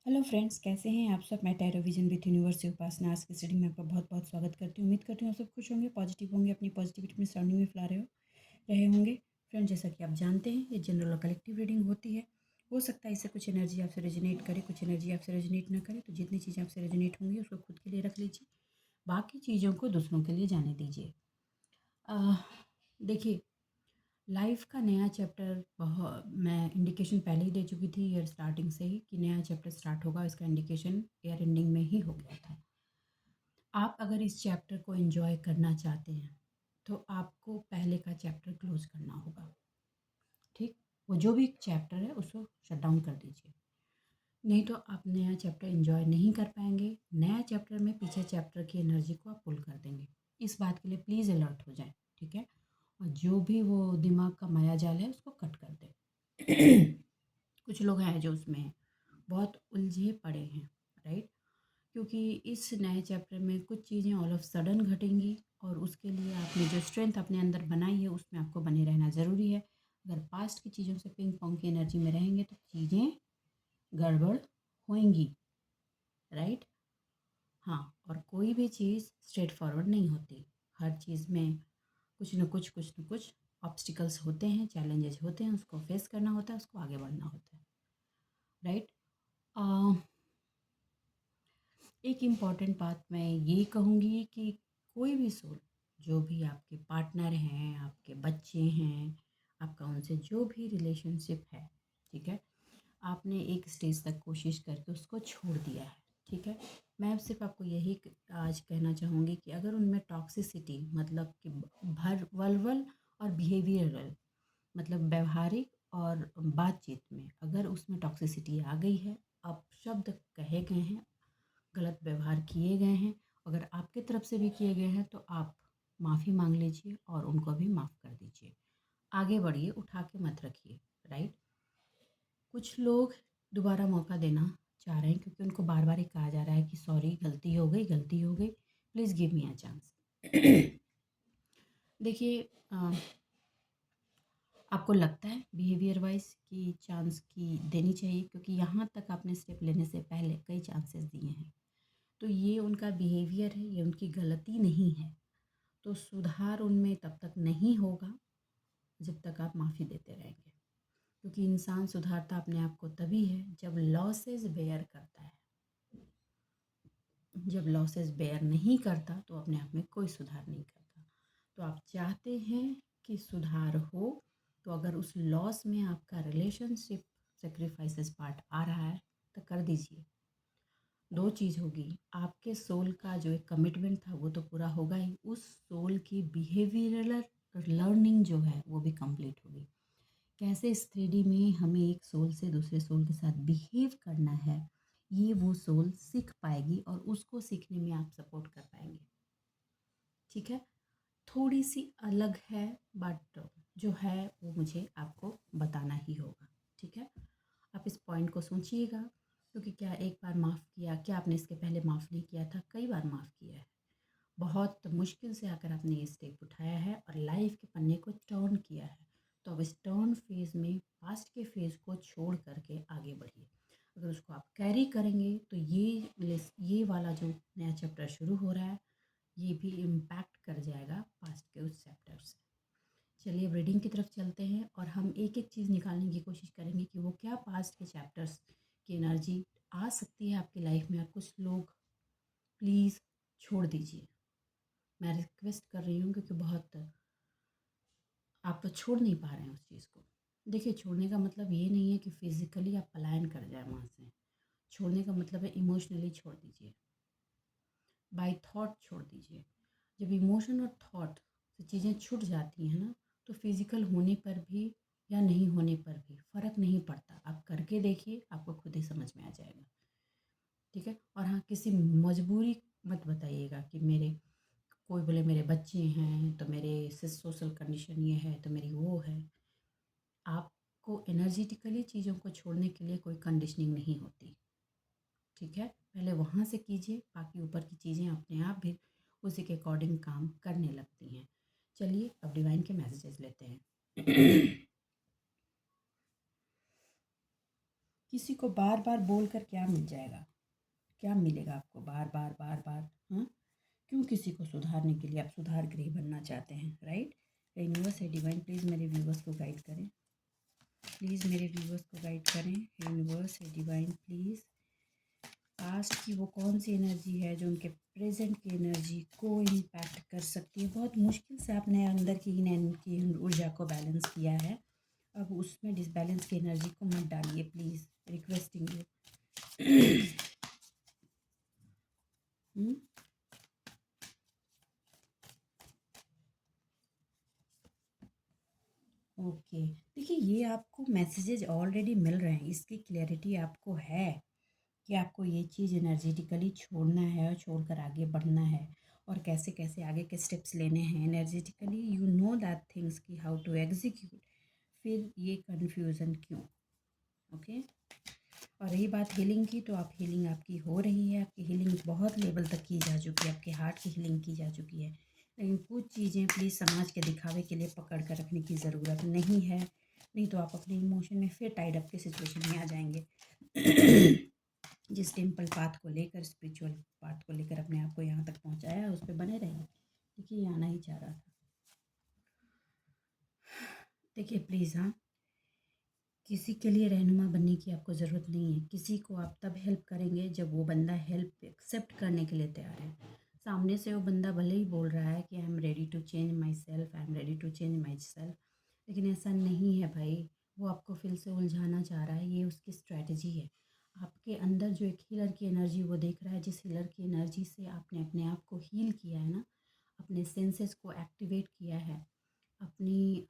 Hello friends, कैसे हैं आप सब। मैं टैरो विजन विथ यूनिवर्स से उपासना आज की स्टडी में आपका बहुत बहुत स्वागत करती हूँ। उम्मीद करती हूँ आप सब खुश होंगे, पॉजिटिव होंगे, अपनी पॉजिटिविटी अपनी सराउंडिंग में फैला रहे होंगे। फ्रेंड्स, जैसा कि आप जानते हैं, ये जनरल और कलेक्टिव रीडिंग होती है। हो सकता है इससे कुछ एनर्जी आपसे रेजोनेट करे, कुछ एनर्जी आपसे रेजोनेट ना करे। तो जितनी चीज़ें आपसे रेजोनेट होंगी उसको खुद के लिए रख लीजिए, बाकी चीज़ों को दूसरों के लिए जाने दीजिए। देखिए, लाइफ का नया चैप्टर बहुत मैं इंडिकेशन पहले ही दे चुकी थी ईयर स्टार्टिंग से ही कि नया चैप्टर स्टार्ट होगा। इसका इंडिकेशन ईयर एंडिंग में ही हो गया था। आप अगर इस चैप्टर को एंजॉय करना चाहते हैं तो आपको पहले का चैप्टर क्लोज करना होगा। ठीक, वो जो भी चैप्टर है उसको शट डाउन कर दीजिए, नहीं तो आप नया चैप्टर एंजॉय नहीं कर पाएंगे। नया चैप्टर में पीछे चैप्टर की एनर्जी को आप पुल कर देंगे। इस बात के लिए प्लीज़ अलर्ट हो जाए, ठीक है। और जो भी वो दिमाग का माया जाल है उसको कट कर दे। कुछ लोग हैं जो उसमें बहुत उलझे पड़े हैं, राइट। क्योंकि इस नए चैप्टर में कुछ चीज़ें ऑल ऑफ सडन घटेंगी और उसके लिए आपने जो स्ट्रेंथ अपने अंदर बनाई है उसमें आपको बने रहना ज़रूरी है। अगर पास्ट की चीज़ों से पिंग पोंग की एनर्जी में रहेंगे तो चीज़ें गड़बड़ होंगी, राइट। हाँ, और कोई भी चीज़ स्ट्रेट फॉरवर्ड नहीं होती। हर चीज़ में कुछ न कुछ ऑब्स्टिकल्स होते हैं, चैलेंजेस होते हैं, उसको फेस करना होता है, उसको आगे बढ़ना होता है, राइट। एक इम्पॉर्टेंट बात मैं ये कहूँगी कि कोई भी सोल, जो भी आपके पार्टनर हैं, आपके बच्चे हैं, आपका उनसे जो भी रिलेशनशिप है, ठीक है, आपने एक स्टेज तक कोशिश करके उसको छोड़ दिया है, ठीक है। मैं सिर्फ आपको यही आज कहना चाहूँगी कि अगर उनमें टॉक्सिसिटी मतलब कि भर वल्वल और बिहेवियरल मतलब व्यवहारिक और बातचीत में अगर उसमें टॉक्सिसिटी आ गई है, अपशब्द कहे गए हैं, गलत व्यवहार किए गए हैं, अगर आपके तरफ से भी किए गए हैं तो आप माफ़ी मांग लीजिए और उनको भी माफ़ कर दीजिए। आगे बढ़िए, उठा के मत रखिए, राइट। कुछ लोग दोबारा मौका देना चाह रहे हैं क्योंकि उनको बार बार ही कहा जा रहा है कि सॉरी, गलती हो गई, गलती हो गई, please give me a chance. देखिए, आपको लगता है बिहेवियर वाइज कि चांस की देनी चाहिए क्योंकि यहाँ तक आपने स्टेप लेने से पहले कई चांसेस दिए हैं। तो ये उनका बिहेवियर है, ये उनकी गलती नहीं है। तो सुधार उनमें तब तक नहीं होगा जब तक आप माफ़ी देते रहेंगे, क्योंकि इंसान सुधारता अपने आप को तभी है जब लॉसेस बेयर करता है। जब लॉसेस बेयर नहीं करता तो अपने आप में कोई सुधार नहीं करता। तो आप चाहते हैं कि सुधार हो, तो अगर उस लॉस में आपका रिलेशनशिप सेक्रीफाइसेस पार्ट आ रहा है तो कर दीजिए। दो चीज़ होगी, आपके सोल का जो एक कमिटमेंट था वो तो पूरा होगा ही, उस सोल की बिहेवियरल लर्निंग जो है वो भी कंप्लीट होगी। कैसे इस 3D में हमें एक सोल से दूसरे सोल के साथ बिहेव करना है, ये वो सोल सीख पाएगी और उसको सीखने में आप सपोर्ट कर पाएंगे, ठीक है। थोड़ी सी अलग है, बट जो है वो मुझे आपको बताना ही होगा, ठीक है। आप इस पॉइंट को सोचिएगा, क्योंकि क्या एक बार माफ़ किया, क्या आपने इसके पहले माफ़ नहीं किया था? कई बार माफ़ किया है। बहुत मुश्किल से आकर आपने ये स्टेप उठाया है और लाइफ के पन्ने को टर्न किया है। तो अब इस टर्न फेज़ में पास्ट के फेज़ को छोड़ करके आगे बढ़िए। अगर उसको आप कैरी करेंगे तो ये वाला जो नया चैप्टर शुरू हो रहा है ये भी इम्पैक्ट कर जाएगा पास्ट के उस चैप्टर से। चलिए अब रीडिंग की तरफ चलते हैं और हम एक एक चीज़ निकालने की कोशिश करेंगे कि वो क्या पास्ट के चैप्टर्स की एनर्जी आ सकती है आपकी लाइफ में। और कुछ लोग प्लीज़ छोड़ दीजिए, मैं रिक्वेस्ट कर रही हूँ, क्योंकि बहुत आप तो छोड़ नहीं पा रहे हैं उस चीज़ को। देखिए, छोड़ने का मतलब ये नहीं है कि फिज़िकली आप पलायन कर जाए वहाँ से। छोड़ने का मतलब है इमोशनली छोड़ दीजिए, बाय थॉट छोड़ दीजिए। जब इमोशन और थॉट से चीज़ें छूट जाती हैं ना, तो फिज़िकल होने पर भी या नहीं होने पर भी फ़र्क नहीं पड़ता। आप करके देखिए, आपको खुद ही समझ में आ जाएगा, ठीक है। और हाँ, किसी मजबूरी मत बताइएगा कि मेरे, कोई बोले मेरे बच्चे हैं तो मेरे सोशल कंडीशन ये है तो मेरी वो है। आपको एनर्जेटिकली चीज़ों को छोड़ने के लिए कोई कंडीशनिंग नहीं होती, ठीक है। पहले वहाँ से कीजिए, बाकी ऊपर की चीज़ें अपने आप भी उसी के अकॉर्डिंग काम करने लगती हैं। चलिए अब डिवाइन के मैसेजेस लेते हैं। किसी को बार बार बोल कर क्या मिल जाएगा, क्या मिलेगा आपको बार बार बार बार? हाँ, क्यों किसी को सुधारने के लिए आप सुधार गृह बनना चाहते हैं, राइट? यूनिवर्स है डिवाइन, प्लीज़ मेरे व्यूवर्स को गाइड करें, प्लीज़ मेरे व्यूवर्स को गाइड करें। यूनिवर्स है डिवाइन, प्लीज़ पास्ट की वो कौन सी एनर्जी है जो उनके प्रेजेंट की एनर्जी को इम्पैक्ट कर सकती है। बहुत मुश्किल से आपने अंदर की ऊर्जा को बैलेंस किया है, अब उसमें डिसबैलेंस की एनर्जी को मत डालिए प्लीज़, रिक्वेस्टिंग यू। ओके, देखिए ये आपको मैसेजेज ऑलरेडी मिल रहे हैं, इसकी क्लैरिटी आपको है कि आपको ये चीज़ एनर्जेटिकली छोड़ना है और छोड़कर आगे बढ़ना है, और कैसे कैसे आगे के स्टेप्स लेने हैं energetically. You know that things कि हाउ टू एग्जीक्यूट, फिर ये कन्फ्यूज़न क्यों? ओके, और रही बात हीलिंग की, तो आप हीलिंग आपकी हो रही है, आपकी हीलिंग बहुत लेवल तक की जा चुकी है, आपके हार्ट की हीलिंग की जा चुकी है। लेकिन कुछ चीज़ें प्लीज़ समाज के दिखावे के लिए पकड़ कर रखने की ज़रूरत नहीं है, नहीं तो आप अपने इमोशन में फिर टाइड अप के सिचुएशन में आ जाएंगे। जिस टेम्पल पाथ को लेकर, स्पिरिचुअल पाथ को लेकर अपने आप को यहाँ तक पहुँचाया, उस पर बने रहिए। देखिए ये आना ही चाह रहा था। देखिए प्लीज़, हाँ, किसी के लिए रहनुमा बनने की आपको ज़रूरत नहीं है। किसी को आप तब हेल्प करेंगे जब वो बंदा हेल्प एक्सेप्ट करने के लिए तैयार है। सामने से वो बंदा भले ही बोल रहा है कि I am ready to change myself, I am ready to change myself, लेकिन ऐसा नहीं है भाई। वो आपको फिर से उलझाना चाह रहा है, ये उसकी स्ट्रैटेजी है। आपके अंदर जो एक हीलर की एनर्जी वो देख रहा है, जिस हीलर की एनर्जी से आपने अपने आप को हील किया है ना, अपने सेंसेस को एक्टिवेट किया है, अपनी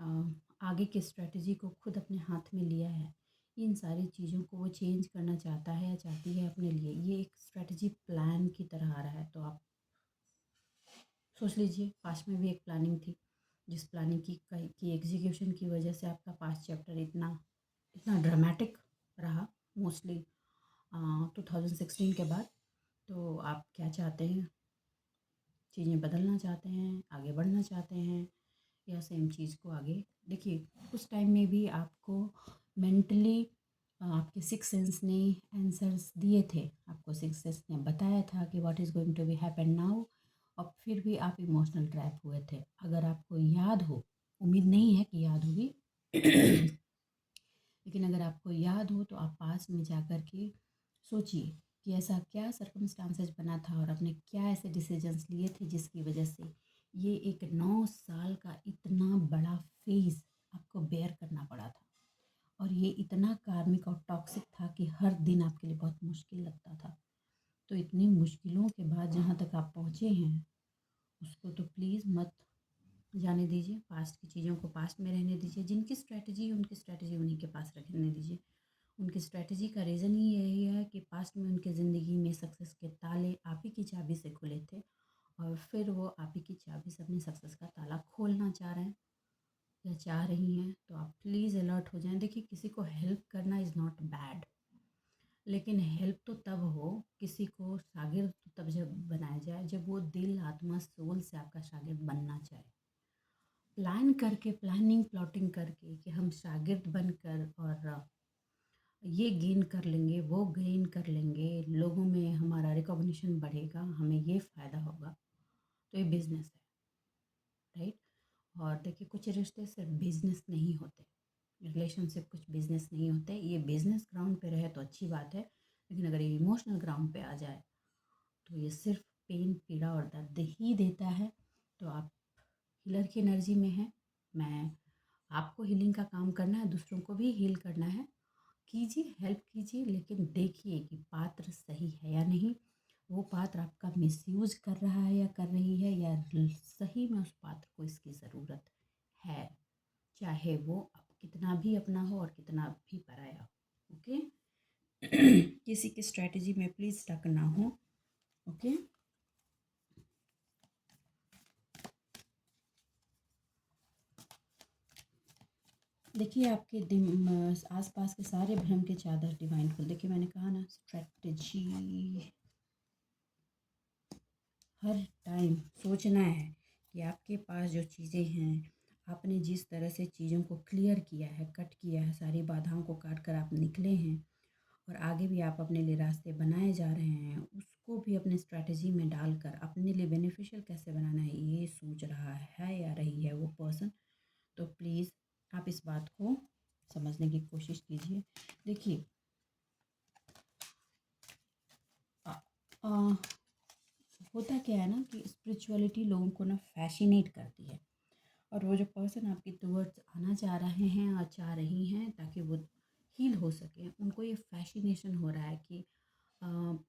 आगे की स्ट्रेटजी को खुद अपने हाथ में लिया है, इन सारी चीज़ों को वो चेंज करना चाहता है या चाहती है अपने लिए। ये एक स्ट्रेटजी प्लान की तरह आ रहा है, तो आप सोच लीजिए पास्ट में भी एक प्लानिंग थी, जिस प्लानिंग की एग्जीक्यूशन की वजह से आपका पास्ट चैप्टर इतना इतना ड्रामेटिक रहा, मोस्टली 2016 के बाद। तो आप क्या चाहते हैं? चीज़ें बदलना चाहते हैं, आगे बढ़ना चाहते हैं, या सेम चीज़ को आगे? देखिए उस टाइम में भी आपको मेंटली आपके सिक्स सेंस ने आंसर्स दिए थे, आपको सिक्स सेंस ने बताया था कि what is going to be happen now, और फिर भी आप इमोशनल ट्रैप हुए थे। अगर आपको याद हो, उम्मीद नहीं है कि याद होगी लेकिन अगर आपको याद हो तो आप पास में जा कर के सोचिए कि ऐसा क्या सर्कमस्टांसेस बना था और आपने क्या ऐसे डिसीजंस लिए थे जिसकी वजह से ये एक 9 साल का इतना बड़ा फेज़ आपको बेयर करना पड़ा था, और ये इतना कार्मिक और टॉक्सिक था कि हर दिन आपके लिए बहुत मुश्किल लगता था। तो इतनी मुश्किलों के बाद जहाँ तक आप पहुँचे हैं, उसको तो प्लीज़ मत जाने दीजिए। पास्ट की चीज़ों को पास्ट में रहने दीजिए। जिनकी स्ट्रैटेजी है उनकी स्ट्रैटेजी उन्हीं के पास रखने दीजिए। उनकी स्ट्रैटेजी का रीज़न ही यही है कि पास्ट में उनके ज़िंदगी में सक्सेस के ताले आप ही की चाबी से खुले थे, और फिर वो आप ही की चाबी से अपनी सक्सेस का ताला खोलना चाह रहे हैं या चाह रही हैं। तो आप प्लीज़ अलर्ट हो जाएं। देखिए किसी को हेल्प करना इज़ नॉट बैड, लेकिन हेल्प तो तब हो, किसी को शागिर्द तो तब जब बनाया जाए जब वो दिल आत्मा सोल से आपका शागिर्द बनना चाहे। प्लान करके, प्लानिंग प्लॉटिंग करके कि हम शागिर्द बनकर और ये गेन कर लेंगे, वो गेन कर लेंगे, लोगों में हमारा रिकॉग्निशन बढ़ेगा, हमें ये फ़ायदा होगा, तो ये बिज़नेस है, राइट? और देखिए कुछ रिश्ते सिर्फ बिज़नेस नहीं होते, रिलेशनशिप कुछ बिज़नेस नहीं होते। ये बिज़नेस ग्राउंड पे रहे तो अच्छी बात है, लेकिन अगर ये इमोशनल ग्राउंड पे आ जाए तो ये सिर्फ पेन, पीड़ा और दर्द ही देता है। तो आप हीलर की एनर्जी में हैं, मैं आपको हीलिंग का काम करना है, दूसरों को भी हील करना है, कीजिए, हेल्प कीजिए, लेकिन देखिए कि पात्र सही है या नहीं, वो पात्र आपका मिसयूज कर रहा है या कर रही है, या सही में उस पात्र को इसकी ज़रूरत है, चाहे वो कितना भी अपना हो और कितना भी पराया हो। ओके किसी की स्ट्रैटेजी में प्लीज़ स्टक ना हो। ओके देखिए आपके आसपास के सारे भ्रम के चादर डिवाइन फुल, देखिए मैंने कहा ना स्ट्रैटेजी, हर टाइम सोचना है कि आपके पास जो चीज़ें हैं, आपने जिस तरह से चीज़ों को क्लियर किया है, कट किया है, सारी बाधाओं को काट कर आप निकले हैं, और आगे भी आप अपने लिए रास्ते बनाए जा रहे हैं, उसको भी अपने स्ट्रैटेजी में डालकर अपने लिए बेनिफिशियल कैसे बनाना है ये सोच रहा है या रही है वो पर्सन। तो प्लीज़ आप इस बात को समझने की कोशिश कीजिए। देखिए होता क्या है ना कि स्पिरिचुअलिटी लोगों को ना फैसिनेट करती है, और वो जो पर्सन आपकी टूवर्ड्स आना चाह रहे हैं और चाह रही हैं ताकि वो हील हो सके, उनको ये फैसिनेशन हो रहा है कि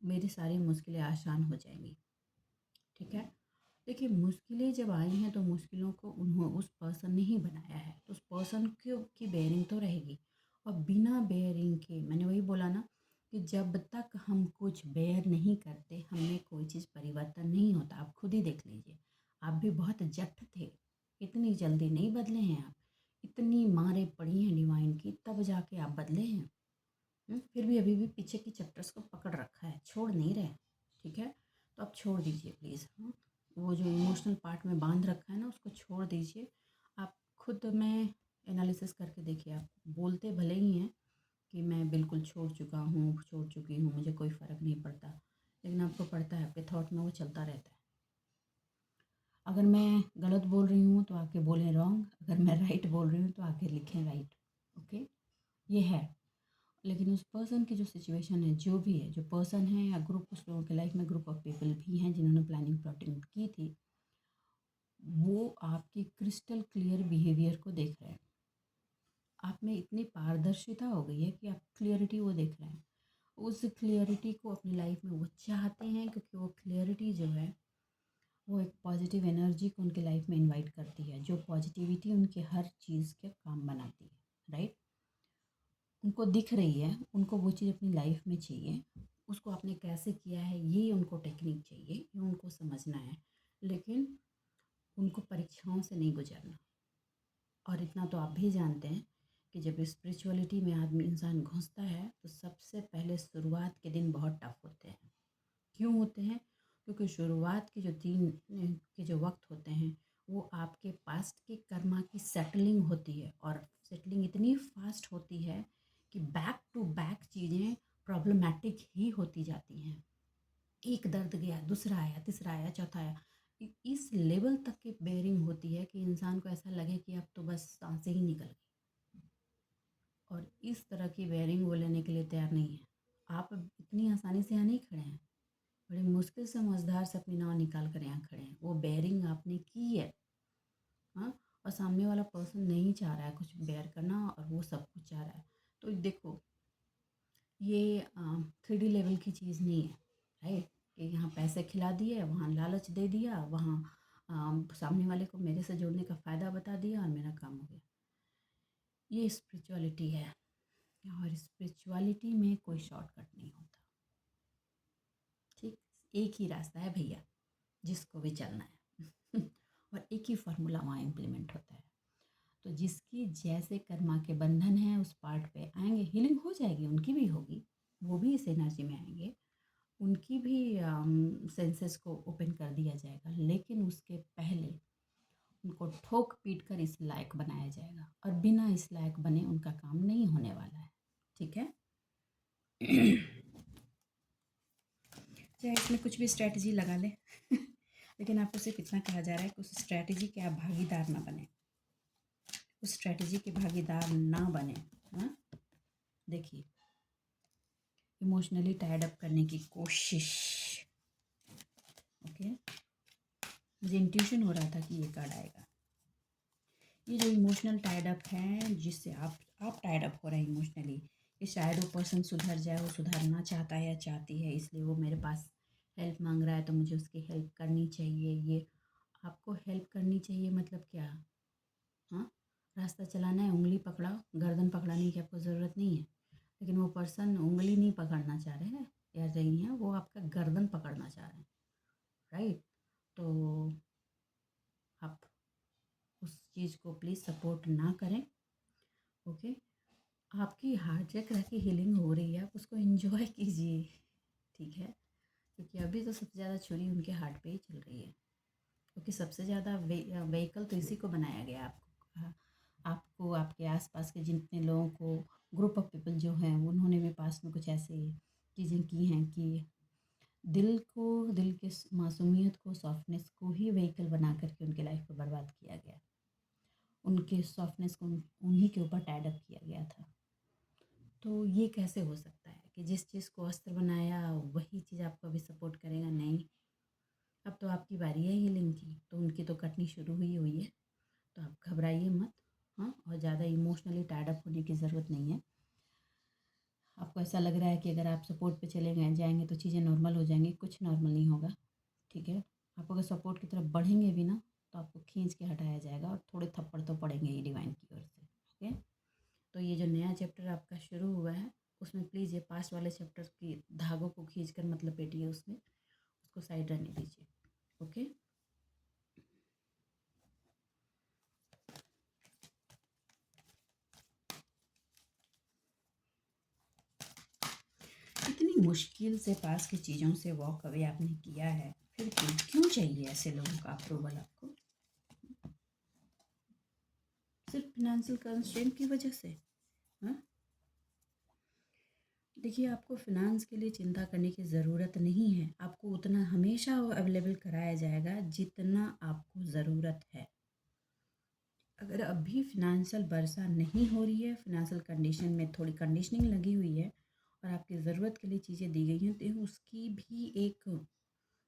मेरी सारी मुश्किलें आसान हो जाएंगी। ठीक है, देखिए मुश्किलें जब आई हैं तो मुश्किलों को उस पर्सन ने ही बनाया है, तो उस पर्सन की बेयरिंग तो रहेगी। और बिना बेयरिंग के, मैंने वही बोला ना कि जब तक हम कुछ बेयर नहीं करते हमें कोई चीज़ परिवर्तन नहीं होता। आप खुद ही देख लीजिए, आप भी बहुत जट थे, इतनी जल्दी नहीं बदले हैं आप, इतनी मारें पड़ी हैं डिवाइन की तब जाके आप बदले हैं। फिर भी अभी भी पीछे की चैप्टर्स को पकड़ रखा है, छोड़ नहीं रहे। ठीक है, तो आप छोड़ दीजिए प्लीज़। वो जो इमोशनल पार्ट में बांध रखा है ना उसको छोड़ दीजिए। आप खुद में एनालिसिस करके देखिए, आप बोलते भले ही हैं कि मैं बिल्कुल छोड़ चुका हूँ, छोड़ चुकी हूँ, मुझे कोई फ़र्क नहीं पड़ता, लेकिन आपको पड़ता है, आपके थॉट में वो चलता रहता है। अगर मैं गलत बोल रही हूँ तो आके बोलें रॉन्ग, अगर मैं राइट बोल रही हूँ तो आके लिखें राइट। ओके, ये है। लेकिन उस पर्सन की जो सिचुएशन है, जो भी है, जो पर्सन है या ग्रुप, कुछ लोगों के लाइफ में ग्रुप ऑफ पीपल भी हैं जिन्होंने प्लानिंग प्लॉटिंग की थी, वो आपकी क्रिस्टल क्लियर बिहेवियर को देख रहे हैं। आप में इतनी पारदर्शिता हो गई है कि आप क्लियरिटी वो देख रहे हैं। उस क्लियरिटी को अपनी लाइफ में वो चाहते हैं, क्योंकि वो क्लियरिटी जो है वो एक पॉजिटिव एनर्जी को उनके लाइफ में इनवाइट करती है, जो पॉजिटिविटी उनके हर चीज़ के काम बनाती है। राइट, उनको दिख रही है, उनको वो चीज़ अपनी लाइफ में चाहिए, उसको आपने कैसे किया है ये उनको टेक्निक चाहिए, ये उनको समझना है, लेकिन उनको परीक्षाओं से नहीं गुजरना। और इतना तो आप भी जानते हैं कि जब स्पिरिचुअलिटी में आदमी इंसान घुसता है तो सबसे पहले शुरुआत के दिन बहुत टफ होते हैं। क्यों होते हैं? क्योंकि शुरुआत के जो दिन के जो वक्त होते हैं वो आपके पास्ट के कर्मा की सेटलिंग होती है, और सेटलिंग इतनी फास्ट होती है कि बैक टू बैक चीज़ें प्रॉब्लमेटिक ही होती जाती हैं। एक दर्द गया, दूसरा आया, तीसरा आया, चौथा आया, इस लेवल तक की बेयरिंग होती है कि इंसान को ऐसा लगे कि अब तो बस सांसें ही निकल गई। और इस तरह की बेयरिंग वो लेने के लिए तैयार नहीं है। आप इतनी आसानी से यहाँ नहीं खड़े हैं, बड़ी मुश्किल से मझधार से अपनी नाव निकाल कर यहाँ खड़े हैं। वो बेयरिंग आपने की है, हाँ, और सामने वाला पर्सन नहीं चाह रहा है कुछ बेयर करना, और वो सब कुछ चाह रहा है। तो देखो, ये 3D लेवल की चीज़ नहीं है, राइट, कि यहाँ पैसे खिला दिए, वहाँ लालच दे दिया, वहाँ सामने वाले को मेरे से जोड़ने का फ़ायदा बता दिया और मेरा काम हो गया। ये स्पिरिचुअलिटी है, और स्पिरिचुअलिटी में कोई शॉर्टकट नहीं होता। ठीक, एक ही रास्ता है भैया, जिसको भी चलना है और एक ही फार्मूला वहाँ इम्प्लीमेंट होता है। तो जिसकी जैसे कर्मा के बंधन हैं उस पार्ट पे आएंगे, हीलिंग हो जाएगी, उनकी भी होगी, वो भी इस एनर्जी में आएंगे, उनकी भी सेंसेस को ओपन कर दिया जाएगा, लेकिन उसके पहले उनको ठोक पीट कर इस लायक बनाया जाएगा, और बिना इस लायक बने उनका काम नहीं होने वाला है। ठीक है चाहे इसमें कुछ भी स्ट्रैटेजी लगा ले लेकिन आपको सिर्फ इतना कहा जा रहा है कि उस स्ट्रैटेजी के आप भागीदार ना बने, उस स्ट्रैटेजी के भागीदार ना बने। हाँ, देखिए, इमोशनली टाइड अप करने की कोशिश। ओके, मुझे इंट्यूशन हो रहा था कि ये कार्ड आएगा। ये जो इमोशनल टाइड अप है, जिससे आप टाइड अप हो रहे हैं इमोशनली, कि शायद वो पर्सन सुधर जाए, वो सुधरना चाहता है या चाहती है, इसलिए वो मेरे पास हेल्प मांग रहा है, तो मुझे उसकी हेल्प करनी चाहिए। ये आपको हेल्प करनी चाहिए मतलब क्या? हाँ, रास्ता चलाना है, उंगली पकड़ाओ, गर्दन पकड़ाने की आपको ज़रूरत नहीं है। लेकिन वो पर्सन उंगली नहीं पकड़ना चाह रहे हैं या रही हैं, वो आपका गर्दन पकड़ना चाह रहे हैं। राइट, तो आप उस चीज़ को प्लीज़ सपोर्ट ना करें। ओके, आपकी हार्ट चेक रह की हीलिंग हो रही है, आप उसको एंजॉय कीजिए। ठीक है, क्योंकि अभी तो सबसे ज़्यादा छुरी उनके हार्ट पे ही चल रही है, क्योंकि सबसे ज़्यादा व्हीकल तो इसी को बनाया गया आपको, आपको आपके आसपास के जितने लोगों को ग्रुप ऑफ पीपल जो हैं उन्होंने भी पास्ट में कुछ ऐसे चीज़ें की हैं कि दिल के मासूमियत को, सॉफ्टनेस को ही व्हीकल बना करके उनके लाइफ को बर्बाद किया गया। उनके सॉफ्टनेस को उन्हीं के ऊपर टाइड अप किया गया था। तो ये कैसे हो सकता है कि जिस चीज़ को अस्त्र बनाया वही चीज़ आपको अभी सपोर्ट करेगा? नहीं, अब तो आपकी बारी है हीलिंग की, तो उनकी तो कटनी शुरू हुई है। तो आप घबराइए मत, हाँ, और ज़्यादा इमोशनली टाइड अप होने की ज़रूरत नहीं है। आपको ऐसा लग रहा है कि अगर आप सपोर्ट पे चले गए जाएंगे तो चीज़ें नॉर्मल हो जाएंगी, कुछ नॉर्मल नहीं होगा। ठीक है, आप अगर सपोर्ट की तरफ बढ़ेंगे भी ना तो आपको खींच के हटाया जाएगा और थोड़े थप्पड़ तो पड़ेंगे ही डिवाइन की ओर से। ओके, तो ये जो नया चैप्टर आपका शुरू हुआ है उसमें प्लीज़ ये पास्ट वाले चैप्टर की धागों को खींच कर मतलब लपेटिए उसमें, उसको साइड रहने दीजिए। ओके, इतनी मुश्किल से पास की चीज़ों से वॉक अवे आपने किया है, फिर क्यों चाहिए ऐसे लोगों का अप्रूवल आपको? सिर्फ फिनेंशियल कंस्ट्रेंट की वजह से? हाँ, देखिए, आपको फिनांस के लिए चिंता करने की ज़रूरत नहीं है। आपको उतना हमेशा अवेलेबल कराया जाएगा जितना आपको ज़रूरत है। अगर अभी फिनेंशियल वर्षा नहीं हो रही है, फिनेंशियल कंडीशन में थोड़ी कंडीशनिंग लगी हुई है और आपकी ज़रूरत के लिए चीज़ें दी गई हैं, तो उसकी भी एक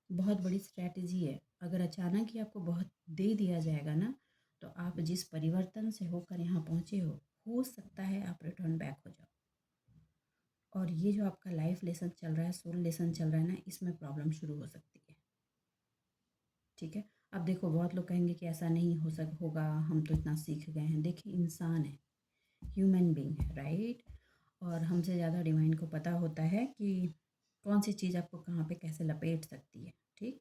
बहुत बड़ी स्ट्रैटेजी है। अगर अचानक ही आपको बहुत दे दिया जाएगा ना, तो आप जिस परिवर्तन से होकर यहाँ पहुँचे हो सकता है आप रिटर्न बैक हो जाओ। और ये जो आपका लाइफ लेसन चल रहा है, सोल लेसन चल रहा है ना, इसमें प्रॉब्लम शुरू हो सकती है। ठीक है, अब देखो, बहुत लोग कहेंगे कि ऐसा नहीं होगा, हम तो इतना सीख गए हैं। देखिए, इंसान है, ह्यूमन बीइंग है, राइट? और हमसे ज़्यादा डिवाइन को पता होता है कि कौन सी चीज़ आपको कहाँ पे कैसे लपेट सकती है। ठीक,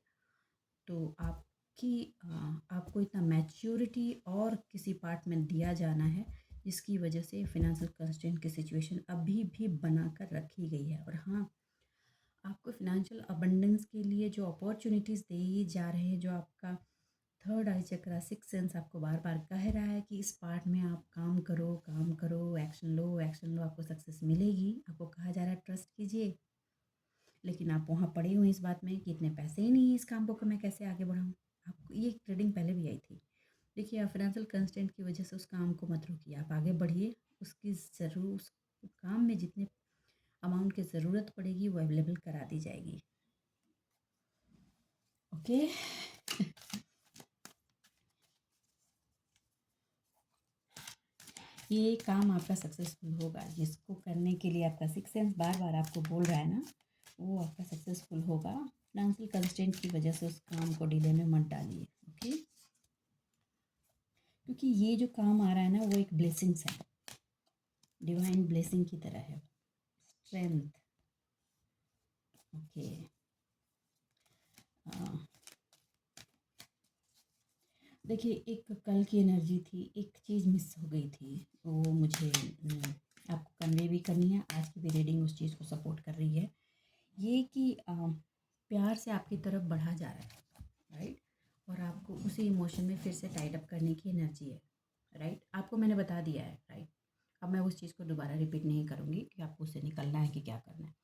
तो आपको इतना मैच्योरिटी और किसी पार्ट में दिया जाना है जिसकी वजह से फिनेंशियल कंस्ट्रेंट की सिचुएशन अभी भी बना कर रखी गई है। और हाँ, आपको फिनेंशियल अबंडेंस के लिए जो अपॉर्चुनिटीज़ दिए जा रहे हैं, जो आपका थर्ड आई चक्रा, सिक्स सेंस आपको बार बार कह रहा है कि इस पार्ट में आप काम करो, एक्शन लो, आपको सक्सेस मिलेगी। आपको कहा जा रहा है ट्रस्ट कीजिए, लेकिन आप वहाँ पड़े हुए इस बात में कि इतने पैसे ही नहीं है इस काम को मैं कैसे आगे बढ़ाऊँ। आपको ये ट्रेडिंग पहले भी आई थी। देखिए, आप फाइनेंशियल कंस्टेंट की वजह से उस काम को मत रोकिए, आप आगे बढ़िए। उसकी ज़रूर उस काम में जितने अमाउंट की ज़रूरत पड़ेगी वो अवेलेबल करा दी जाएगी। ओके, ये काम आपका सक्सेसफुल होगा। जिसको करने के लिए आपका सिक्स सेंस बार बार आपको बोल रहा है ना, वो आपका सक्सेसफुल होगा। फाइनेंशियल कंस्ट्रेंट की वजह से उस काम को डिले में मत डालिए। ओके, क्योंकि ये जो काम आ रहा है ना वो एक ब्लेसिंग्स है, डिवाइन ब्लेसिंग की तरह है, स्ट्रेंथ। ओके, देखिए, एक कल की एनर्जी थी, एक चीज़ मिस हो गई थी, वो मुझे आपको कन्वे भी करनी है। आज की भी रीडिंग उस चीज़ को सपोर्ट कर रही है, ये कि प्यार से आपकी तरफ बढ़ा जा रहा है, राइट? और आपको उसी इमोशन में फिर से टाइड अप करने की एनर्जी है, राइट? आपको मैंने बता दिया है, राइट? अब मैं उस चीज़ को दोबारा रिपीट नहीं करूँगी कि आपको उससे निकलना है कि क्या करना है।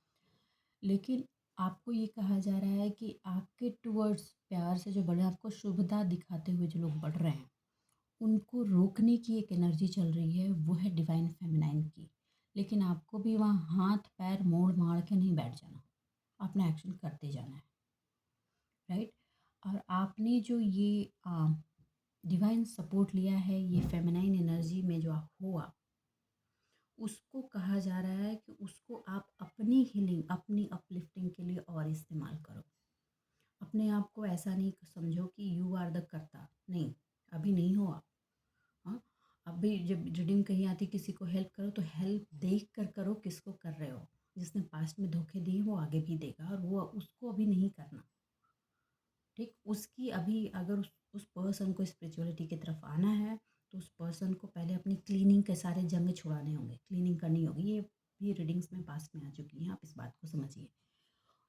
लेकिन आपको ये कहा जा रहा है कि आपके टूवर्ड्स प्यार से जो बढ़े, आपको शुभता दिखाते हुए जो लोग बढ़ रहे हैं, उनको रोकने की एक एनर्जी चल रही है, वो है डिवाइन फेमिनाइन की। लेकिन आपको भी वहाँ हाथ पैर मोड़ माड़ के नहीं बैठ जाना, अपना एक्शन करते जाना है, राइट? और आपने जो ये डिवाइन सपोर्ट लिया है, ये फेमिनाइन एनर्जी में जो आप हो, आप उसको कहा जा रहा है कि उसको आप अपनी हीलिंग, अपनी अपलिफ्टिंग के लिए और इस्तेमाल करो। अपने आप को ऐसा नहीं समझो कि यू आर द कर्ता, नहीं, अभी नहीं हो आप। हाँ, अभी जब रीडिंग कहीं आती किसी को हेल्प करो तो हेल्प देख कर करो किसको कर रहे हो। जिसने पास्ट में धोखे दिए वो आगे भी देगा, और वो उसको अभी नहीं करना। ठीक, उसकी अभी अगर उस पर्सन को स्पिरिचुअलिटी की तरफ आना है तो उस पर्सन को पहले अपनी क्लीनिंग के सारे जंग छुड़ाने होंगे, क्लीनिंग करनी होगी। ये भी रीडिंग्स में पास्ट में आ चुकी हैं, आप इस बात को समझिए।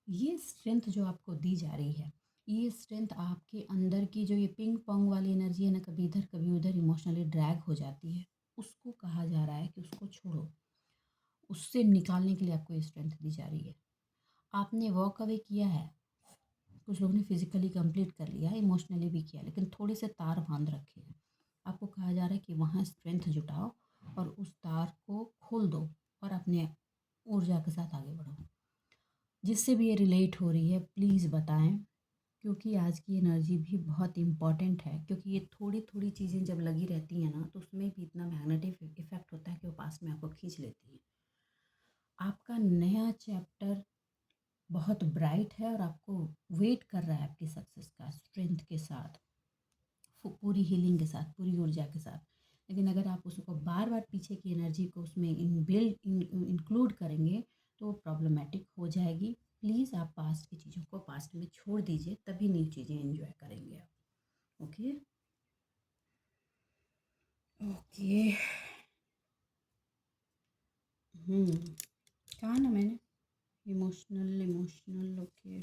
ये स्ट्रेंथ जो आपको दी जा रही है, ये स्ट्रेंथ आपके अंदर की जो ये पिंग पोंग वाली एनर्जी है ना, कभी इधर कभी उधर इमोशनली ड्रैग हो जाती है, उसको कहा जा रहा है कि उसको छोड़ो। उससे निकालने के लिए आपको ये स्ट्रेंथ दी जा रही है। आपने वॉक अवे किया है, कुछ लोगों ने फिजिकली कंप्लीट कर लिया है, इमोशनली भी किया, लेकिन थोड़े से तार बांध रखे हैं। आपको कहा जा रहा है कि वहाँ स्ट्रेंथ जुटाओ और उस तार को खोल दो और अपने ऊर्जा के साथ आगे बढ़ो। जिससे भी ये रिलेट हो रही है प्लीज़ बताएं, क्योंकि आज की एनर्जी भी बहुत इम्पॉर्टेंट है, क्योंकि ये थोड़ी थोड़ी चीज़ें जब लगी रहती हैं ना तो उसमें भी इतना मैग्नेटिक इफेक्ट होता है कि वो पास में आपको खींच लेती है। आपका नया चैप्टर बहुत ब्राइट है और आपको वेट कर रहा है आपकी सक्सेस का, स्ट्रेंथ के साथ, पूरी हीलिंग के साथ, पूरी ऊर्जा के साथ। लेकिन अगर आप उसको बार बार पीछे की एनर्जी को उसमें इंक्लूड करेंगे तो वो प्रॉब्लमेटिक हो जाएगी। प्लीज़ आप पास्ट की चीज़ों को पास्ट में छोड़ दीजिए, तभी न्यू चीज़ें एंजॉय करेंगे आप। Okay okay. कहा ना मैंने, इमोशनल इमोशनल। ओके,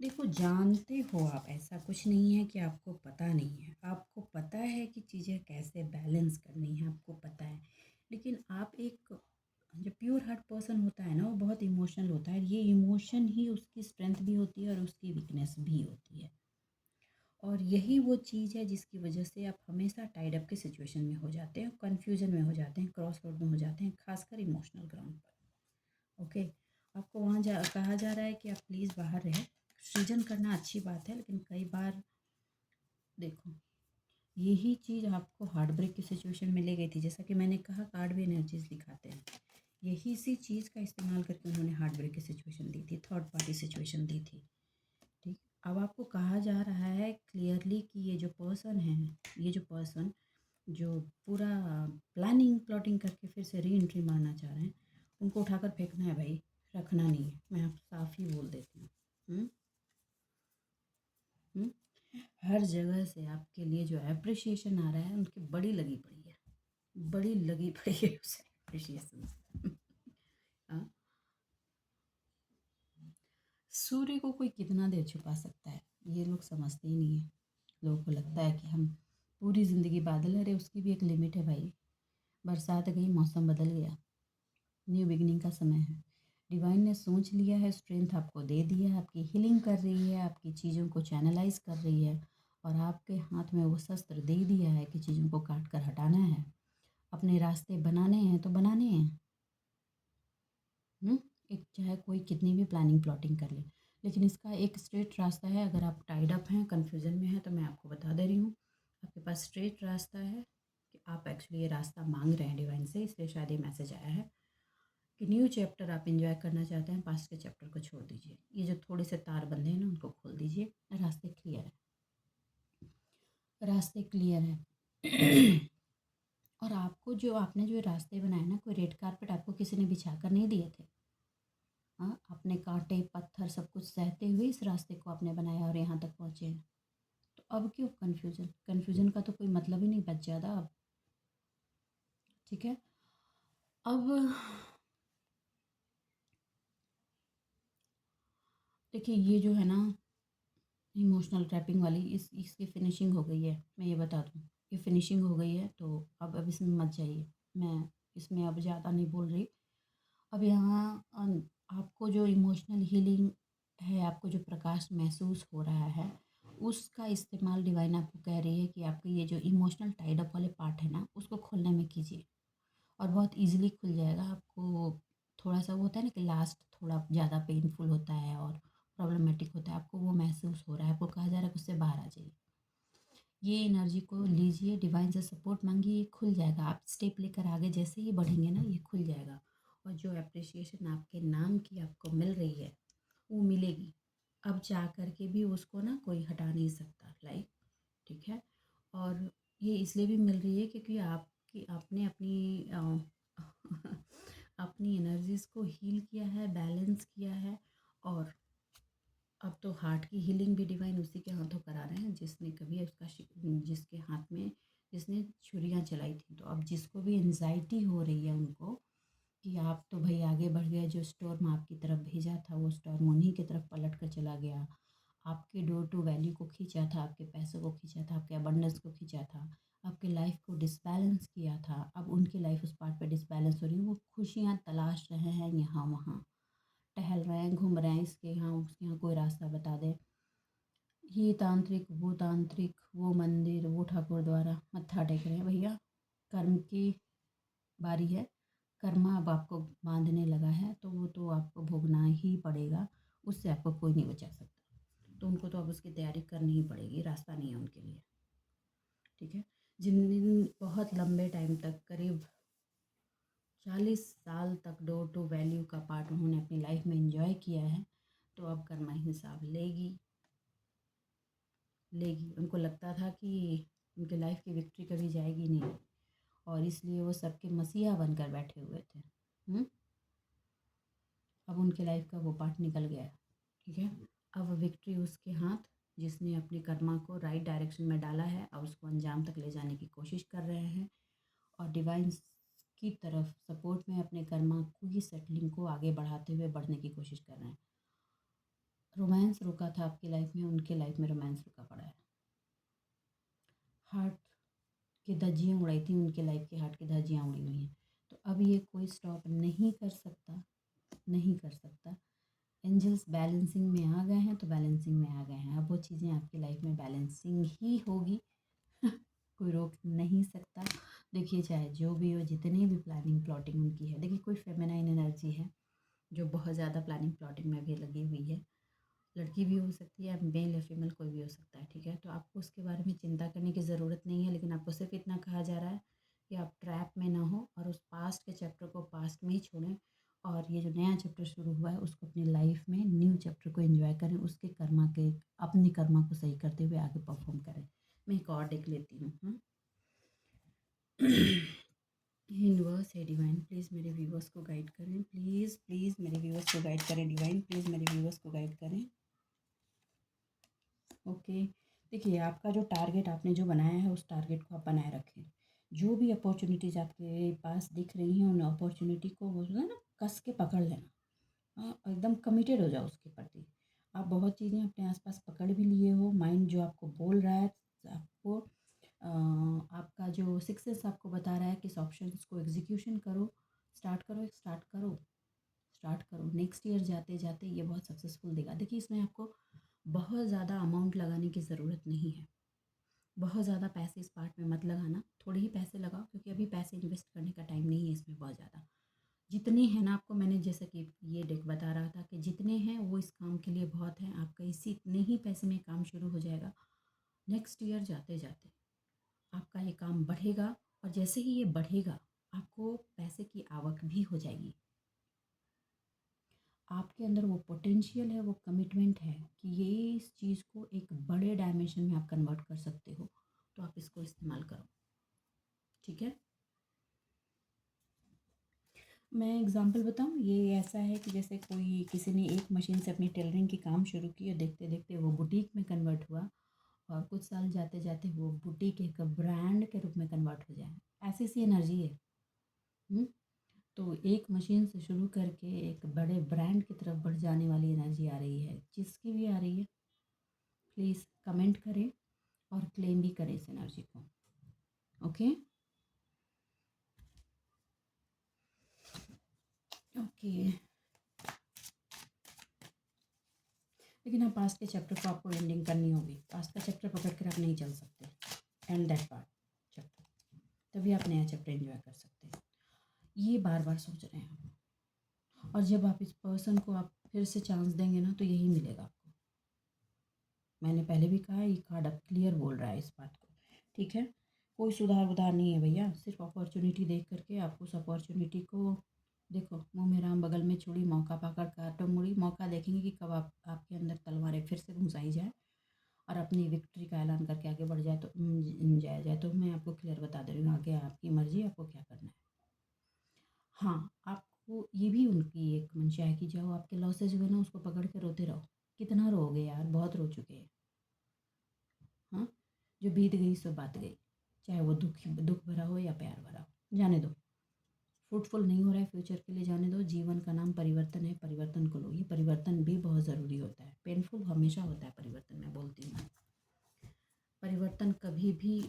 देखो जानते हो आप, ऐसा कुछ नहीं है कि आपको पता नहीं है, आपको पता है कि चीज़ें कैसे बैलेंस करनी है, आपको पता है। लेकिन आप एक जो प्योर हार्ट पर्सन होता है ना, वो बहुत इमोशनल होता है। ये इमोशन ही उसकी स्ट्रेंथ भी होती है और उसकी वीकनेस भी होती है। और यही वो चीज़ है जिसकी वजह से आप हमेशा टाइड अप की सिचुएशन में हो जाते हैं, कन्फ्यूजन में हो जाते हैं, क्रॉस रोड में हो जाते हैं, खासकर इमोशनल ग्राउंड पर। ओके, आपको वहाँ कहा जा रहा है कि आप प्लीज़ बाहर रहें। सृजन करना अच्छी बात है, लेकिन कई बार देखो यही चीज़ आपको हार्ट ब्रेक की सिचुएशन में ले गई थी। जैसा कि मैंने कहा, कार्ड भी एनर्जीज दिखाते हैं। यही सी चीज़ का इस्तेमाल करके उन्होंने हार्ट ब्रेक की सिचुएशन दी थी, थर्ड पार्टी सिचुएशन दी थी। ठीक, अब आपको कहा जा रहा है क्लियरली कि ये जो पर्सन है, ये जो पर्सन जो पूरा प्लानिंग प्लॉटिंग करके फिर से री एंट्री मारना चाह रहे हैं, उनको उठाकर फेंकना है भाई, रखना नहीं है। मैं आप साफ ही बोल देती हूँ। हम्म? हम्म? हर जगह से आपके लिए जो अप्रिशिएशन आ रहा है, उनकी बड़ी लगी पड़ी है, बड़ी लगी पड़ी है उस अप्रिशिएशन से। हाँ? सूर्य को कोई कितना देर छुपा सकता है, ये लोग समझते ही नहीं है। लोगों को लगता है कि हम पूरी ज़िंदगी बादल, अरे उसकी भी एक लिमिट है भाई। बरसात गई, मौसम बदल गया, न्यू बिगिनिंग का समय है। डिवाइन ने सोच लिया है, स्ट्रेंथ आपको दे दिया है, आपकी हीलिंग कर रही है, आपकी चीज़ों को चैनलाइज कर रही है, और आपके हाथ में वो शस्त्र दे दिया है कि चीज़ों को काट कर हटाना है, अपने रास्ते बनाने हैं तो बनाने हैं। एक चाहे कोई कितनी भी प्लानिंग प्लॉटिंग कर ले, लेकिन इसका एक स्ट्रेट रास्ता है। अगर आप टाइड अप हैं, कन्फ्यूज़न में हैं, तो मैं आपको बता दे रही हूँ, आपके पास स्ट्रेट रास्ता है कि आप एक्चुअली ये रास्ता मांग रहे हैं डिवाइन से, इसलिए शायद ये मैसेज आया है कि न्यू चैप्टर आप एंजॉय करना चाहते हैं, पास्ट के चैप्टर को छोड़ दीजिए। ये जो थोड़े से तार बंधे हैं ना, उनको खोल दीजिए। रास्ते क्लियर है, रास्ते क्लियर है। और आपको जो आपने जो रास्ते बनाए ना, कोई रेड कारपेट आपको किसी ने बिछा कर नहीं दिए थे। हाँ, अपने कांटे पत्थर सब कुछ सहते हुए इस रास्ते को आपने बनाया और यहाँ तक पहुँचे हैं। तो अब क्यों कन्फ्यूज़न, कन्फ्यूज़न का तो कोई मतलब ही नहीं बच जाता अब। ठीक है, अब देखिए ये जो है ना इमोशनल ट्रैपिंग वाली, इसकी फिनिशिंग हो गई है, मैं ये बता दूँ। ये फिनिशिंग हो गई है, तो अब इसमें मत जाइए। मैं इसमें अब ज़्यादा नहीं बोल रही। अब यहाँ आपको जो इमोशनल हीलिंग है, आपको जो प्रकाश महसूस हो रहा है, उसका इस्तेमाल डिवाइन आपको कह रही है कि आपके ये जो इमोशनल टाइड अप वाले पार्ट है ना, उसको खोलने में कीजिए और बहुत इजीली खुल जाएगा आपको। थोड़ा सा वो होता है ना कि लास्ट थोड़ा ज़्यादा पेनफुल होता है और प्रॉब्लमेटिक होता है, आपको वो महसूस हो रहा है, आपको कहा जा रहा है कि उससे बाहर आ जाइए। ये एनर्जी को लीजिए, डिवाइन से सपोर्ट मांगिए, ये खुल जाएगा। आप स्टेप लेकर आगे जैसे ही बढ़ेंगे ना, ये खुल जाएगा। और जो अप्रिसिएशन आपके नाम की आपको मिल रही है, वो मिलेगी। अब जा कर के भी उसको ना कोई हटा नहीं सकता, लाइक, ठीक है। और ये इसलिए भी मिल रही है क्योंकि आपकी आपने अपनी अपनी एनर्जीज़ को हील किया है, बैलेंस किया है। और अब तो हार्ट की हीलिंग भी डिवाइन उसी के हाथों करा रहे हैं जिसने कभी उसका जिसके हाथ में जिसने छुरियाँ चलाई थी। तो अब जिसको भी एनजाइटी हो रही है उनको कि आप तो भाई आगे बढ़ गए, जो स्टॉर्म आपकी तरफ भेजा था वो स्टॉर्म उन्हीं की तरफ पलट कर चला गया, आपके डोर टू वैल्यू को खींचा था, आपके पैसों को खींचा था, आपके अबंडेंस को खींचा था, आपके लाइफ को डिसबैलेंस किया था। अब उनकी लाइफ उस पार्ट पे डिसबैलेंस हो रही है, वो खुशियाँ तलाश रहे हैं यहाँ वहाँ, टहल रहे हैं, घूम रहे हैं, इसके यहाँ उसके यहाँ, कोई रास्ता बता दे। ये तांत्रिक, वो मंदिर, वो ठाकुर द्वारा मत्था टेक रहे हैं। भैया कर्म की बारी है, कर्मा अब आपको बांधने लगा है, तो वो तो आपको भोगना ही पड़ेगा, उससे आपको कोई नहीं बचा सकता। तो उनको तो अब उसकी तैयारी करनी ही पड़ेगी, रास्ता नहीं है उनके लिए। ठीक है। जिन बहुत लंबे टाइम तक, करीब 40 साल तक डोर टू वैल्यू का पार्ट उन्होंने अपनी लाइफ में एंजॉय किया है, तो अब कर्मा हिसाब लेगी। उनको लगता था कि उनके लाइफ की विक्ट्री कभी जाएगी नहीं, और इसलिए वो सबके मसीहा बनकर बैठे हुए थे। अब उनके लाइफ का वो पार्ट निकल गया। ठीक है। अब विक्ट्री उसके हाथ, जिसने अपने कर्मा को राइट डायरेक्शन में डाला है और उसको अंजाम तक ले जाने की कोशिश कर रहे हैं, और डिवाइन की तरफ सपोर्ट में अपने कर्मा की सेटलिंग को आगे बढ़ाते हुए बढ़ने की कोशिश कर रहे हैं। रोमांस रुका था आपकी लाइफ में, उनके लाइफ में रोमांस रुका पड़ा है। हार्ट की धज्जियाँ उड़ाई थी, उनके लाइफ के हार्ट की धज्जियाँ उड़ी हुई हैं। तो अब ये कोई स्टॉप नहीं कर सकता, नहीं कर सकता। एंजल्स बैलेंसिंग में आ गए हैं, तो बैलेंसिंग में आ गए हैं। अब वो चीज़ें आपकी लाइफ में बैलेंसिंग ही होगी। कोई रोक नहीं सकता। देखिए चाहे जो भी हो, जितनी भी प्लानिंग प्लॉटिंग उनकी है, देखिए कोई फेमिनाइन एनर्जी है जो बहुत ज़्यादा प्लानिंग प्लॉटिंग में भी लगी हुई है, लड़की भी हो सकती है, मेल या फीमेल कोई भी हो सकता है। ठीक है। तो आपको उसके बारे में चिंता करने की ज़रूरत नहीं है, लेकिन आपको सिर्फ इतना कहा जा रहा है कि आप ट्रैप में ना हो, और उस पास्ट के चैप्टर को पास्ट में ही छोड़ें, और ये जो नया चैप्टर शुरू हुआ है उसको अपनी लाइफ में, न्यू चैप्टर को एंजॉय करें, उसके कर्मा के, अपनी कर्मा को सही करते हुए आगे परफॉर्म करें। मैं एक और देख लेती हूँ। यूनिवर्स है डिवाइन, प्लीज़ मेरे व्यूवर्स को गाइड करें, प्लीज़ प्लीज़ मेरे व्यूवर्स को गाइड करें डिवाइन, प्लीज़ मेरे व्यूवर्स को गाइड करें। ओके। देखिए आपका जो टारगेट आपने जो बनाया है, उस टारगेट को आप बनाए रखें। जो भी अपॉर्चुनिटीज़ आपके पास दिख रही हैं, उन अपॉर्चुनिटी को वो है ना कस के पकड़ लेना। हाँ, एकदम कमिटेड हो जाओ उसके प्रति। आप बहुत चीज़ें अपने आसपास पकड़ भी लिए हो, माइंड जो आपको बोल रहा है, आपको आपका जो सिक्स सेंस आपको बता रहा है कि इस ऑप्शंस को एग्जीक्यूशन करो, स्टार्ट करो, स्टार्ट करो, स्टार्ट करो। नेक्स्ट ईयर जाते जाते ये बहुत सक्सेसफुल देगा। देखिए इसमें आपको बहुत ज़्यादा अमाउंट लगाने की ज़रूरत नहीं है, बहुत ज़्यादा पैसे इस पार्ट में मत लगाना, थोड़े ही पैसे लगाओ, क्योंकि अभी पैसे इन्वेस्ट करने का टाइम नहीं है इसमें बहुत ज़्यादा। जितने हैं ना, आपको मैंने जैसे कि ये डेक बता रहा था कि जितने हैं वो इस काम के लिए बहुत हैं। आपका इसी इतने ही पैसे में काम शुरू हो जाएगा। नेक्स्ट ईयर जाते जाते आपका ये काम बढ़ेगा, और जैसे ही ये बढ़ेगा आपको पैसे की आवक भी हो जाएगी। आपके अंदर वो पोटेंशियल है, वो कमिटमेंट है कि ये इस चीज़ को एक बड़े डायमेंशन में आप कन्वर्ट कर सकते हो, तो आप इसको इस्तेमाल करो। ठीक है। मैं एग्ज़ाम्पल बताऊँ, ये ऐसा है कि जैसे कोई किसी ने एक मशीन से अपनी टेलरिंग की काम शुरू की, और देखते देखते वो बुटीक में कन्वर्ट हुआ, और कुछ साल जाते जाते वो बुटीक एक ब्रांड के रूप में कन्वर्ट हो जाए। ऐसी सी एनर्जी है। तो एक मशीन से शुरू करके एक बड़े ब्रांड की तरफ बढ़ जाने वाली एनर्जी आ रही है। जिसकी भी आ रही है प्लीज़ कमेंट करें और क्लेम भी करें इस एनर्जी को। Okay okay. लेकिन हाँ, पास्ट के चैप्टर को आपको एंडिंग करनी होगी। पास्ट का चैप्टर पकड़ कर आप नहीं चल सकते। एंड दैट पार्ट चैप्टर, तभी आप नया चैप्टर एंजॉय कर सकते हैं। ये बार बार सोच रहे हैं आप, और जब आप इस पर्सन को आप फिर से चांस देंगे ना, तो यही मिलेगा आपको। मैंने पहले भी कहा, ये कार्ड अब क्लियर बोल रहा है इस बात को। ठीक है। कोई सुधार उधार नहीं है भैया, सिर्फ अपॉर्चुनिटी देख करके आप उस अपॉर्चुनिटी को देखो। मुँह में राम बगल में चूड़ी, मौका पाकर काटो मुड़ी। मौका देखेंगे कि कब आपके अंदर तलवारें फिर से घुसाई जाए, और अपनी विक्ट्री का ऐलान करके आगे बढ़ जाए, तो जाया जाए। तो मैं आपको क्लियर बता दे रही हूँ, आगे आपकी मर्ज़ी, आपको क्या करना है। हाँ, आपको ये भी उनकी एक मंशा है कि जो आपके लॉसेज हुए ना, उसको पकड़ के रोते रहो। कितना रोओगे यार, बहुत रो चुके हैं। हाँ, जो बीत गई सो बात गई, चाहे वो दुख दुख भरा हो या प्यार भरा हो, जाने दो। फ्रूटफुल नहीं हो रहा है फ्यूचर के लिए, जाने दो। जीवन का नाम परिवर्तन है, परिवर्तन को लो। ये परिवर्तन भी बहुत ज़रूरी होता है, पेनफुल हमेशा होता है परिवर्तन, मैं बोलती हूँ। परिवर्तन कभी भी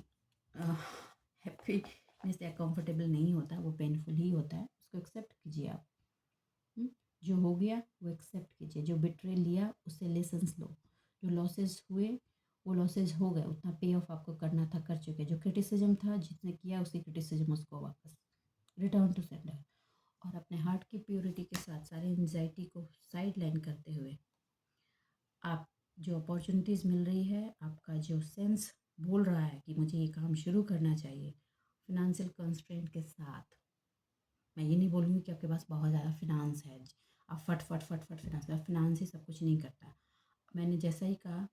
हैप्पीनेस या कंफर्टेबल नहीं होता, वो पेनफुल ही होता है। उसको एक्सेप्ट कीजिए आप। जो हो गया वो एक्सेप्ट कीजिए। जो बिट्रेल लिया उससे लेसन्स लो। जो लॉसेस हुए वो लॉसेस हो गए, उतना पे ऑफ आपको करना था कर चुके। जो क्रिटिसिज्म था जिसने किया उसी क्रिटिसिज्म उसको वापस रिटर्न टू सेंडर। और अपने हार्ट की प्योरिटी के साथ सारे एंजाइटी को साइड लाइन करते हुए आप जो अपॉर्चुनिटीज़ मिल रही है, आपका जो सेंस बोल रहा है कि मुझे ये काम शुरू करना चाहिए, फिनेंशियल कंस्ट्रेंट के साथ। मैं ये नहीं बोलूँगी कि आपके पास बहुत ज़्यादा फिनांस है, आप फट फट फट फट फिनांस ही सब कुछ नहीं करता। मैंने जैसा ही कहा,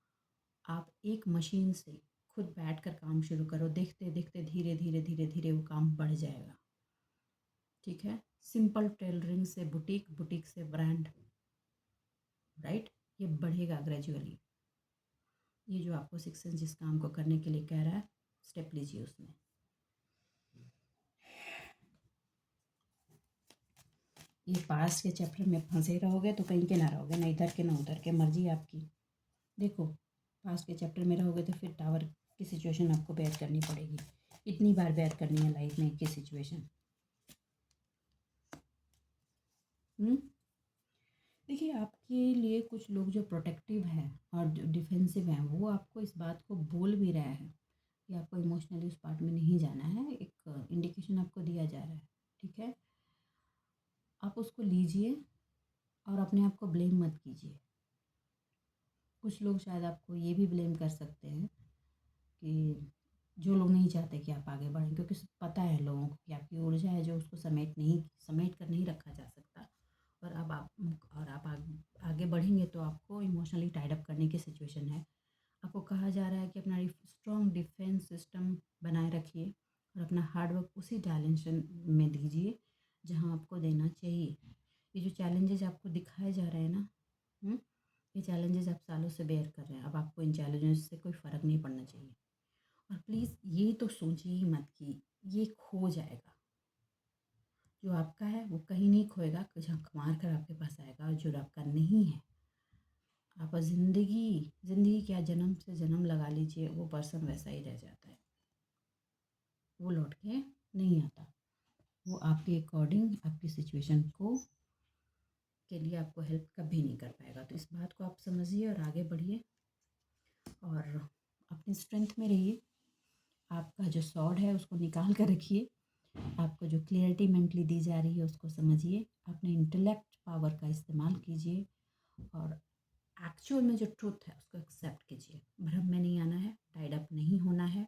आप एक मशीन से खुद बैठ कर काम शुरू करो, देखते देखते धीरे धीरे धीरे धीरे वो काम बढ़ जाएगा। ठीक है, सिंपल टेलरिंग से बुटीक, बुटीक से ब्रांड, राइट, ये बढ़ेगा ग्रेजुअली। ये जो आपको 6 सेंस जिस काम को करने के लिए कह रहा है, स्टेप लीजिए उसमें। ये पास्ट के चैप्टर में फंसे रहोगे तो कहीं के ना रहोगे, ना इधर के ना उधर के, मर्जी आपकी। देखो, पास्ट के चैप्टर में रहोगे तो फिर टावर की सिचुएशन आपको बेयर करनी पड़ेगी। इतनी बार बेयर करनी है लाइफ में की सिचुएशन। देखिए, आपके लिए कुछ लोग जो प्रोटेक्टिव हैं और जो डिफेंसिव हैं, वो आपको इस बात को बोल भी रहा है कि आपको इमोशनली उस पार्ट में नहीं जाना है। एक इंडिकेशन आपको दिया जा रहा है, ठीक है। आप उसको लीजिए और अपने आप को ब्लेम मत कीजिए। कुछ लोग शायद आपको ये भी ब्लेम कर सकते हैं कि जो लोग नहीं चाहते कि आप आगे बढ़ें, क्योंकि पता है लोगों को कि आपकी ऊर्जा है जो उसको समेट कर नहीं रखा जा सकता। और अब आप आगे बढ़ेंगे तो आपको इमोशनली टाइड अप करने की सिचुएशन है। आपको कहा जा रहा है कि अपना स्ट्रॉन्ग डिफेंस सिस्टम बनाए रखिए और अपना हार्डवर्क उसी डायमेंशन में दीजिए जहां आपको देना चाहिए। ये जो चैलेंजेस आपको दिखाए जा रहे हैं ना, ये चैलेंजेस आप सालों से बेयर कर रहे हैं। अब आपको इन चैलेंजेस से कोई फ़र्क नहीं पड़ना चाहिए। और प्लीज़ ये तो सोचिए ही मत कि ये खो जाएगा। जो आपका है वो कहीं नहीं खोएगा, झक मार कर आपके पास आएगा। और जो आपका नहीं है, आप ज़िंदगी क्या, जन्म से जन्म लगा लीजिए, वो पर्सन वैसा ही रह जाता है, वो लौट के नहीं आता। वो आपके अकॉर्डिंग आपकी सिचुएशन को के लिए आपको हेल्प कभी नहीं कर पाएगा। तो इस बात को आप समझिए और आगे बढ़िए और अपनी स्ट्रेंथ में रहिए। आपका जो सॉर्ड है उसको निकाल कर रखिए। आपको जो क्लियरिटी मेंटली दी जा रही है उसको समझिए। अपने इंटेलेक्ट पावर का इस्तेमाल कीजिए और एक्चुअल में जो ट्रूथ है उसको एक्सेप्ट कीजिए। भ्रम में नहीं आना है, टाइड अप नहीं होना है।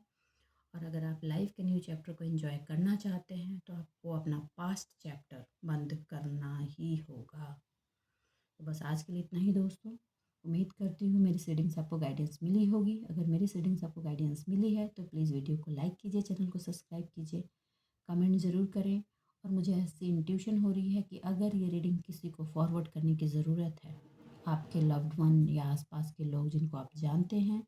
और अगर आप लाइफ के न्यू चैप्टर को एंजॉय करना चाहते हैं तो आपको अपना पास्ट चैप्टर बंद करना ही होगा। तो बस आज के लिए इतना ही दोस्तों। उम्मीद करती हूँ मेरी रीडिंग्स आपको गाइडेंस मिली होगी। अगर मेरी रीडिंग्स आपको गाइडेंस मिली है तो प्लीज़ वीडियो को लाइक कीजिए, चैनल को सब्सक्राइब कीजिए, कमेंट ज़रूर करें। और मुझे ऐसी इंट्यूशन हो रही है कि अगर ये रीडिंग किसी को फॉरवर्ड करने की ज़रूरत है, आपके लव्ड वन या आसपास के लोग जिनको आप जानते हैं,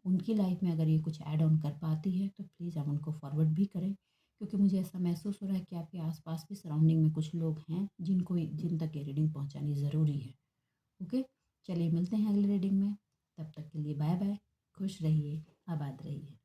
उनकी लाइफ में अगर ये कुछ ऐड ऑन कर पाती है तो प्लीज़ आप उनको फॉरवर्ड भी करें। क्योंकि मुझे ऐसा महसूस हो रहा है कि आपके आसपास भी सराउंडिंग में कुछ लोग हैं जिन तक ये रीडिंग पहुंचानी ज़रूरी है। ओके, चलिए मिलते हैं अगले रीडिंग में। तब तक के लिए बाय बाय। खुश रहिए, आबाद रहिए।